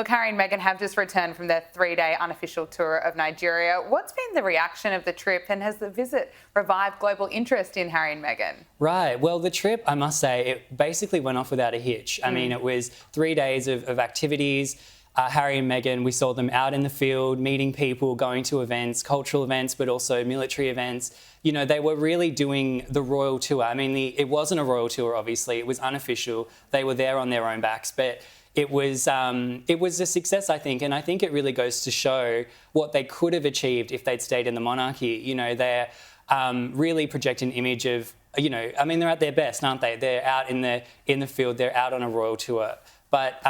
Look, Harry and Meghan have just returned from their 3-day unofficial tour of Nigeria. What's been the reaction of the trip, and has the visit revived global interest in Harry and Meghan? Right. Well, the trip, I must say, it basically went off without a hitch. I mean, it was 3 days of activities. Harry and Meghan, we saw them out in the field, meeting people, going to events, cultural events, but also military events. You know, they were really doing the royal tour. I mean, it wasn't a royal tour, obviously. It was unofficial. They were there on their own backs, but it was a success, I think, and I think it really goes to show what they could have achieved if they'd stayed in the monarchy. You know, they're really project an image of, you know, I mean, they're at their best, aren't they? They're out in the field, they're out on a royal tour. But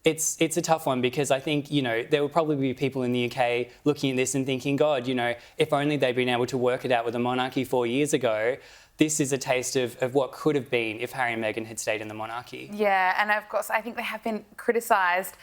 it's a tough one because I think, you know, there will probably be people in the UK looking at this and thinking, God, you know, if only they'd been able to work it out with the monarchy 4 years ago. This is a taste of what could have been if Harry and Meghan had stayed in the monarchy. Yeah, and of course, I think they have been criticised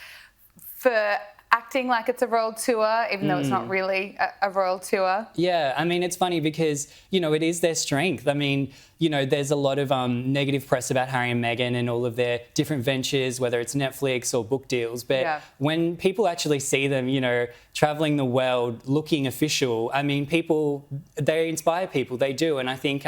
for acting like it's a royal tour, even though it's not really a royal tour. Yeah, I mean, it's funny because, you know, it is their strength. I mean, you know, there's a lot of negative press about Harry and Meghan and all of their different ventures, whether it's Netflix or book deals. But when people actually see them, you know, travelling the world, looking official, I mean, they inspire people, they do. And I think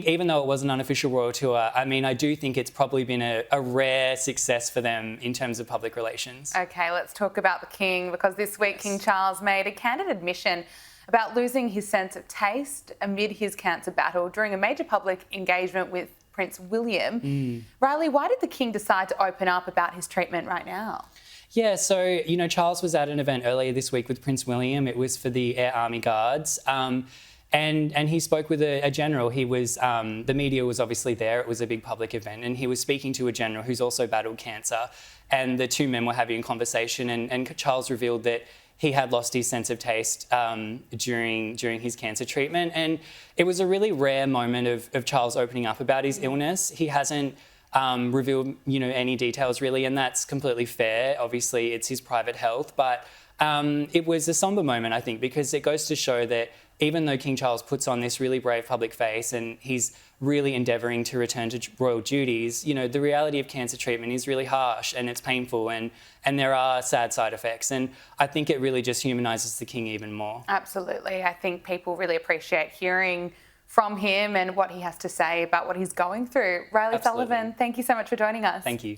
even though it was an unofficial royal tour, I mean, I do think it's probably been a rare success for them in terms of public relations. Okay, let's talk about the King, because this week King Charles made a candid admission about losing his sense of taste amid his cancer battle during a major public engagement with Prince William. Reilly, why did the King decide to open up about his treatment right now? Yeah, so, you know, Charles was at an event earlier this week with Prince William. It was for the Air Army Guards. And he spoke with a general. He was, the media was obviously there. It was a big public event. And he was speaking to a general who's also battled cancer. And the two men were having a conversation. And Charles revealed that he had lost his sense of taste during his cancer treatment. And it was a really rare moment of Charles opening up about his illness. He hasn't revealed, you know, any details really. And that's completely fair. Obviously, it's his private health. But it was a somber moment, I think, because it goes to show that even though King Charles puts on this really brave public face and he's really endeavouring to return to royal duties, you know, the reality of cancer treatment is really harsh and it's painful and there are sad side effects. And I think it really just humanises the King even more. Absolutely. I think people really appreciate hearing from him and what he has to say about what he's going through. Reilly Sullivan, thank you so much for joining us. Thank you.